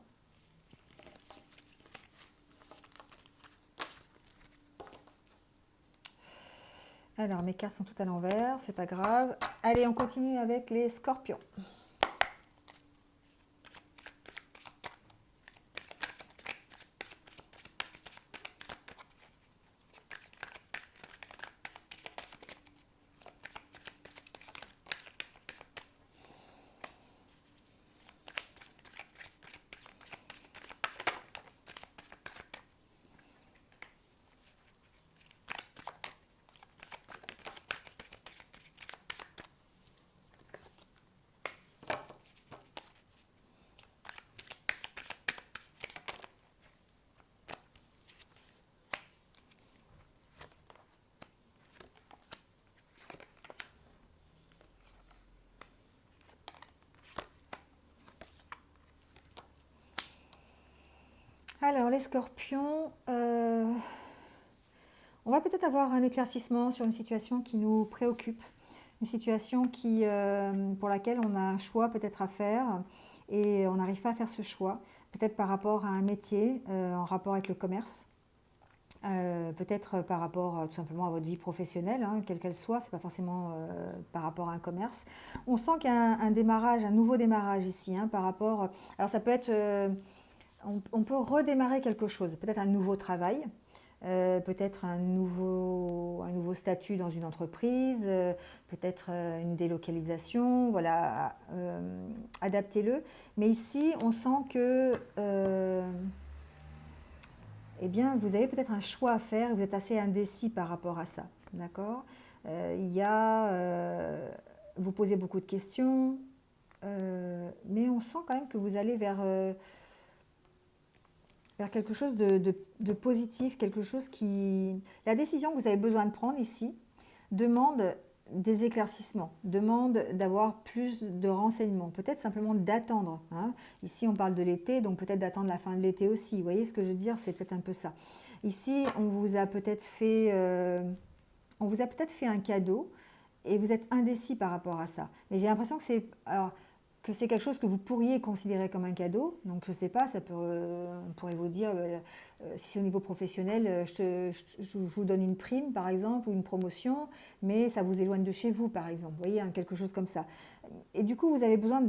Alors, mes cartes sont toutes à l'envers, c'est pas grave. Allez, on continue avec les scorpions. Alors, les scorpions, on va peut-être avoir un éclaircissement sur une situation qui nous préoccupe, une situation pour laquelle on a un choix peut-être à faire et on n'arrive pas à faire ce choix, peut-être par rapport à un métier en rapport avec le commerce. Peut-être par rapport tout simplement à votre vie professionnelle, hein, quelle qu'elle soit, c'est pas forcément par rapport à un commerce. On sent qu'il y a un démarrage, un nouveau démarrage ici, hein, par rapport. Alors ça peut être, on peut redémarrer quelque chose, peut-être un nouveau travail, peut-être un nouveau statut dans une entreprise, peut-être une délocalisation, voilà, adaptez-le. Mais ici, on sent que eh bien, vous avez peut-être un choix à faire, vous êtes assez indécis par rapport à ça, d'accord? Vous posez beaucoup de questions, mais on sent quand même que vous allez vers quelque chose de positif, quelque chose qui... La décision que vous avez besoin de prendre ici demande des éclaircissements, demande d'avoir plus de renseignements, peut-être simplement d'attendre, hein. Ici, on parle de l'été, donc peut-être d'attendre la fin de l'été aussi. Vous voyez ce que je veux dire? C'est peut-être un peu ça. Ici, on vous a peut-être fait un cadeau et vous êtes indécis par rapport à ça. Mais j'ai l'impression que c'est... Alors, que c'est quelque chose que vous pourriez considérer comme un cadeau. Donc, je ne sais pas, ça peut, on pourrait vous dire, si c'est au niveau professionnel, je vous donne une prime, par exemple, ou une promotion, mais ça vous éloigne de chez vous, par exemple. Vous voyez, hein, quelque chose comme ça. Et du coup, vous avez besoin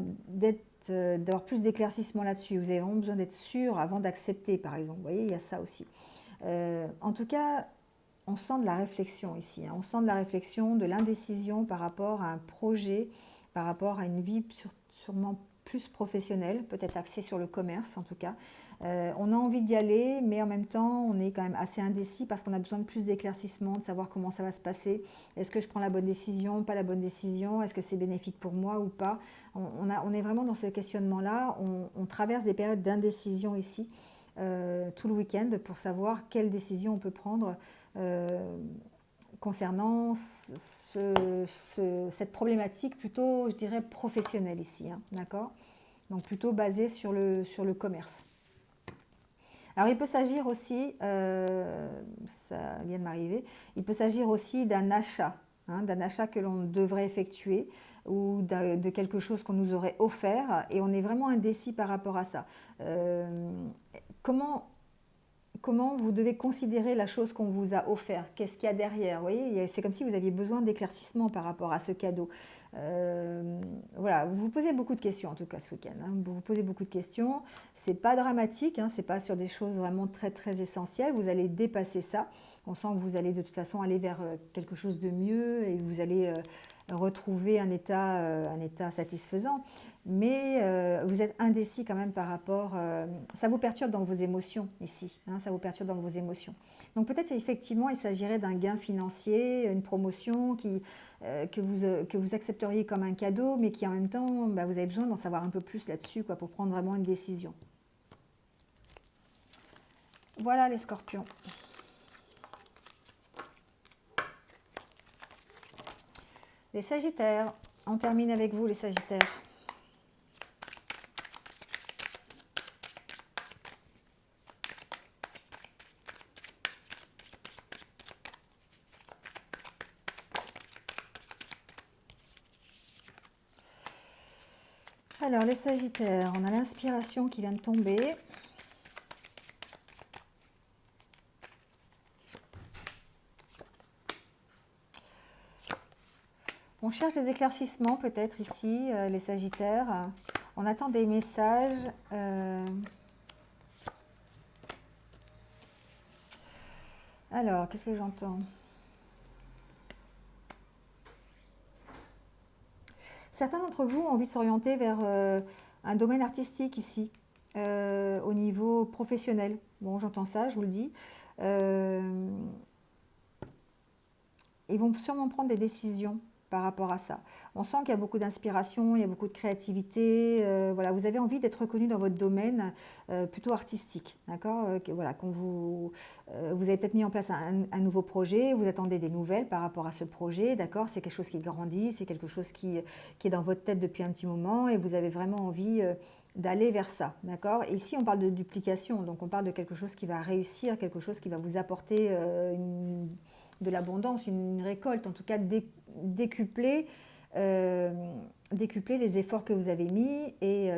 d'avoir plus d'éclaircissement là-dessus. Vous avez vraiment besoin d'être sûr avant d'accepter, par exemple. Vous voyez, il y a ça aussi. En tout cas, on sent de la réflexion ici, hein. On sent de la réflexion, de l'indécision par rapport à un projet, par rapport à une vie sûrement plus professionnelle, peut-être axée sur le commerce en tout cas. On a envie d'y aller, mais en même temps, on est quand même assez indécis parce qu'on a besoin de plus d'éclaircissement, de savoir comment ça va se passer. Est-ce que je prends la bonne décision, pas la bonne décision? Est-ce que c'est bénéfique pour moi ou pas? On est vraiment dans ce questionnement-là. On traverse des périodes d'indécision ici. Tout le week-end pour savoir quelle décision on peut prendre concernant cette problématique plutôt, je dirais, professionnelle ici, hein, d'accord? Donc plutôt basée sur le commerce. Alors il peut s'agir aussi, ça vient de m'arriver, il peut s'agir aussi d'un achat que l'on devrait effectuer ou de quelque chose qu'on nous aurait offert et on est vraiment indécis par rapport à ça. Comment vous devez considérer la chose qu'on vous a offert? Qu'est-ce qu'il y a derrière? Vous voyez, c'est comme si vous aviez besoin d'éclaircissement par rapport à ce cadeau. Voilà, vous vous posez beaucoup de questions en tout cas ce week-end, hein. Vous vous posez beaucoup de questions. C'est pas dramatique, hein, c'est pas sur des choses vraiment très très essentielles. Vous allez dépasser ça. On sent que vous allez de toute façon aller vers quelque chose de mieux et vous allez retrouver un état satisfaisant. Mais vous êtes indécis quand même par rapport... ça vous perturbe dans vos émotions ici, hein, ça vous perturbe dans vos émotions. Donc peut-être effectivement il s'agirait d'un gain financier, une promotion que vous accepteriez comme un cadeau, mais qui en même temps, bah, vous avez besoin d'en savoir un peu plus là-dessus quoi, pour prendre vraiment une décision. Voilà les scorpions. Les sagittaires, on termine avec vous les sagittaires. Alors les sagittaires, on a l'inspiration qui vient de tomber. On cherche des éclaircissements peut-être ici, les sagittaires. On attend des messages. Alors, qu'est-ce que j'entends? Certains d'entre vous ont envie de s'orienter vers un domaine artistique ici, au niveau professionnel. Bon, j'entends ça, je vous le dis. Ils vont sûrement prendre des décisions par rapport à ça. On sent qu'il y a beaucoup d'inspiration, il y a beaucoup de créativité. Voilà, vous avez envie d'être reconnu dans votre domaine plutôt artistique, d'accord? Voilà, vous avez peut-être mis en place un nouveau projet, vous attendez des nouvelles par rapport à ce projet, d'accord? C'est quelque chose qui grandit, c'est quelque chose qui est dans votre tête depuis un petit moment et vous avez vraiment envie d'aller vers ça, d'accord? Et ici, on parle de duplication, donc on parle de quelque chose qui va réussir, quelque chose qui va vous apporter de l'abondance, une récolte, en tout cas décupler les efforts que vous avez mis et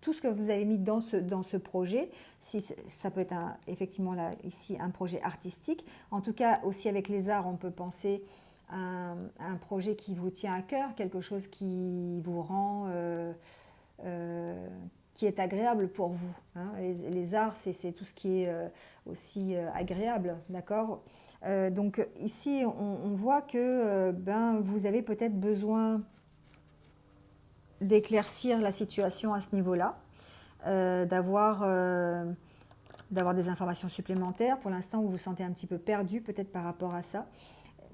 tout ce que vous avez mis dans ce projet. Si ça peut être effectivement là, ici un projet artistique. En tout cas, aussi avec les arts, on peut penser à un projet qui vous tient à cœur, quelque chose qui vous rend... qui est agréable pour vous, hein. Les arts, c'est tout ce qui est aussi agréable, d'accord? Donc ici, on voit que vous avez peut-être besoin d'éclaircir la situation à ce niveau-là, d'avoir des informations supplémentaires. Pour l'instant, vous vous sentez un petit peu perdu peut-être par rapport à ça.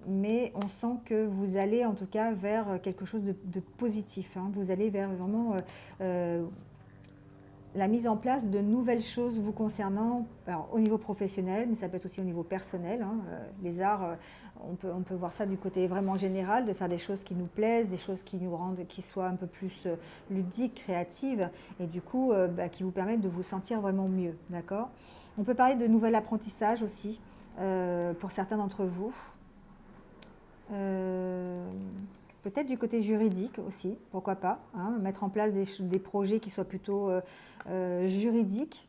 Mais on sent que vous allez en tout cas vers quelque chose de positif, hein. Vous allez vers vraiment la mise en place de nouvelles choses vous concernant, alors, au niveau professionnel, mais ça peut être aussi au niveau personnel, hein. Les arts, on peut voir ça du côté vraiment général, de faire des choses qui nous plaisent, des choses qui nous rendent, qui soient un peu plus ludiques, créatives, et du coup, qui vous permettent de vous sentir vraiment mieux, d'accord? On peut parler de nouvel apprentissage aussi, pour certains d'entre vous. peut-être du côté juridique aussi, pourquoi pas, hein, mettre en place des projets qui soient plutôt juridiques,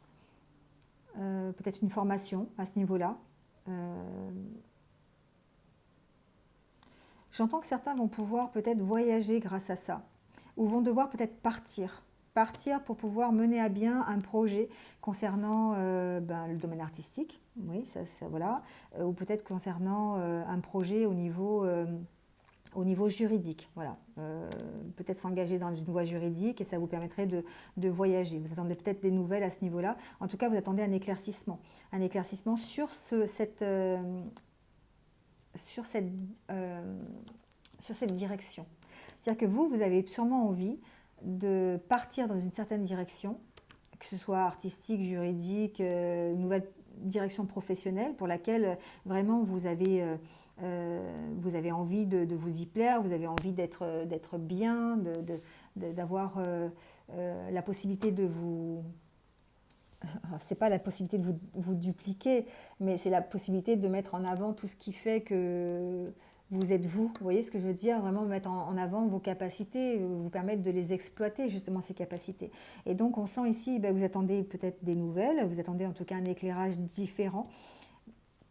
peut-être une formation à ce niveau-là. J'entends que certains vont pouvoir peut-être voyager grâce à ça, ou vont devoir peut-être partir pour pouvoir mener à bien un projet concernant le domaine artistique, oui, ça voilà, ou peut-être concernant un projet au niveau juridique, voilà. Peut-être s'engager dans une voie juridique et ça vous permettrait de voyager. Vous attendez peut-être des nouvelles à ce niveau-là. En tout cas, vous attendez un éclaircissement sur cette direction. C'est-à-dire que vous avez sûrement envie de partir dans une certaine direction, que ce soit artistique, juridique, une nouvelle direction professionnelle pour laquelle vraiment vous avez envie de vous y plaire, vous avez envie d'être bien, d'avoir la possibilité de vous... C'est pas la possibilité de vous dupliquer, mais c'est la possibilité de mettre en avant tout ce qui fait que vous êtes vous. Vous voyez ce que je veux dire? Vraiment mettre en avant vos capacités, vous permettre de les exploiter, justement, ces capacités. Et donc, on sent ici, vous attendez peut-être des nouvelles, vous attendez en tout cas un éclairage différent,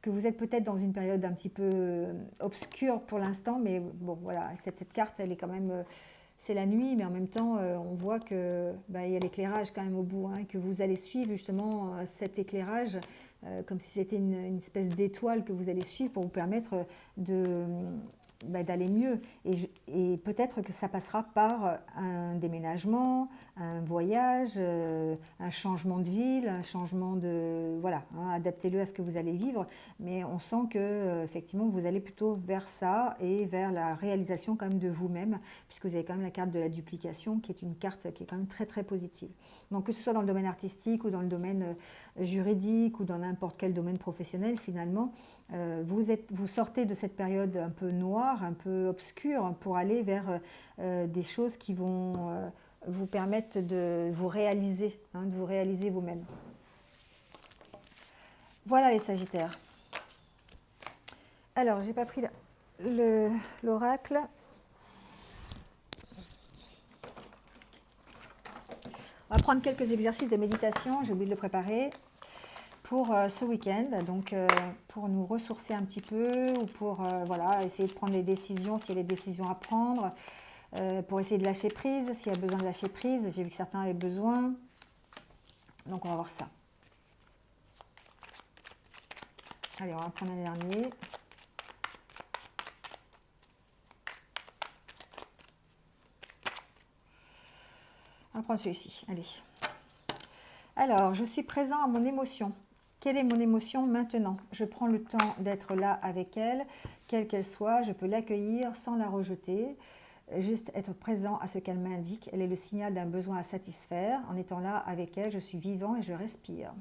que vous êtes peut-être dans une période un petit peu obscure pour l'instant, mais bon, voilà, cette carte, elle est quand même... c'est la nuit, mais en même temps, on voit qu'il y a l'éclairage quand même au bout, hein, que vous allez suivre justement cet éclairage, comme si c'était une espèce d'étoile que vous allez suivre pour vous permettre d'aller mieux. Et peut-être que ça passera par un déménagement, un voyage, un changement de ville, un changement de... Voilà, hein, adaptez-le à ce que vous allez vivre, mais on sent que effectivement vous allez plutôt vers ça et vers la réalisation quand même de vous-même, puisque vous avez quand même la carte de la duplication, qui est une carte qui est quand même très très positive. Donc que ce soit dans le domaine artistique ou dans le domaine juridique ou dans n'importe quel domaine professionnel, finalement, vous sortez de cette période un peu noire, un peu obscure, pour aller vers des choses qui vont vous permettre de vous réaliser, hein, de vous réaliser vous-même. Voilà les Sagittaires. Alors, j'ai pas pris l'oracle. On va prendre quelques exercices de méditation, j'ai oublié de le préparer, pour ce week-end, donc pour nous ressourcer un petit peu, ou pour voilà, essayer de prendre des décisions, s'il y a des décisions à prendre, pour essayer de lâcher prise, s'il y a besoin de lâcher prise. J'ai vu que certains avaient besoin, donc on va voir ça. Allez, on va prendre un dernier. On va prendre celui-ci, allez. Alors, je suis présent à mon émotion. Quelle est mon émotion maintenant? Je prends le temps d'être là avec elle, quelle qu'elle soit, je peux l'accueillir sans la rejeter, juste être présent à ce qu'elle m'indique. Elle est le signal d'un besoin à satisfaire. En étant là avec elle, je suis vivant et je respire.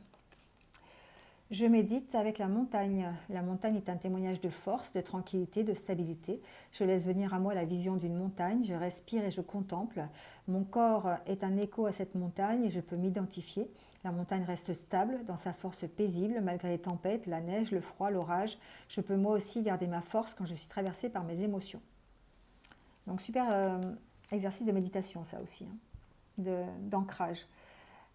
Je médite avec la montagne. La montagne est un témoignage de force, de tranquillité, de stabilité. Je laisse venir à moi la vision d'une montagne, je respire et je contemple. Mon corps est un écho à cette montagne et je peux m'identifier. La montagne reste stable, dans sa force paisible, malgré les tempêtes, la neige, le froid, l'orage. Je peux moi aussi garder ma force quand je suis traversée par mes émotions. Donc super exercice de méditation ça aussi, hein, d'ancrage.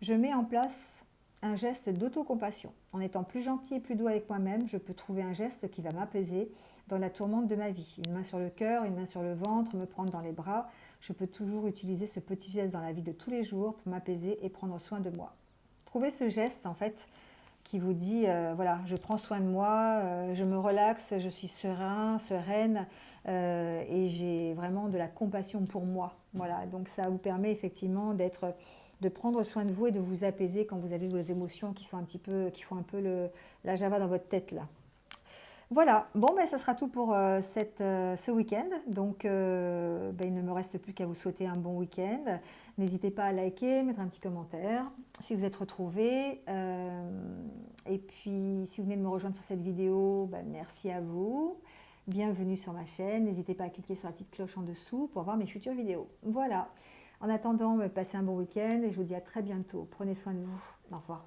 Je mets en place un geste d'autocompassion. En étant plus gentil et plus doux avec moi-même, je peux trouver un geste qui va m'apaiser dans la tourmente de ma vie. Une main sur le cœur, une main sur le ventre, me prendre dans les bras. Je peux toujours utiliser ce petit geste dans la vie de tous les jours pour m'apaiser et prendre soin de moi. Trouvez ce geste en fait qui vous dit voilà, je prends soin de moi, je me relaxe, je suis sereine et j'ai vraiment de la compassion pour moi. Voilà, donc ça vous permet effectivement de prendre soin de vous et de vous apaiser quand vous avez vos émotions qui font un peu la java dans votre tête là. Voilà, bon ça sera tout pour ce week-end. Donc il ne me reste plus qu'à vous souhaiter un bon week-end. N'hésitez pas à liker, mettre un petit commentaire si vous êtes retrouvés. Et puis si vous venez de me rejoindre sur cette vidéo, merci à vous. Bienvenue sur ma chaîne. N'hésitez pas à cliquer sur la petite cloche en dessous pour voir mes futures vidéos. Voilà. En attendant, passez un bon week-end et je vous dis à très bientôt. Prenez soin de vous. Au revoir.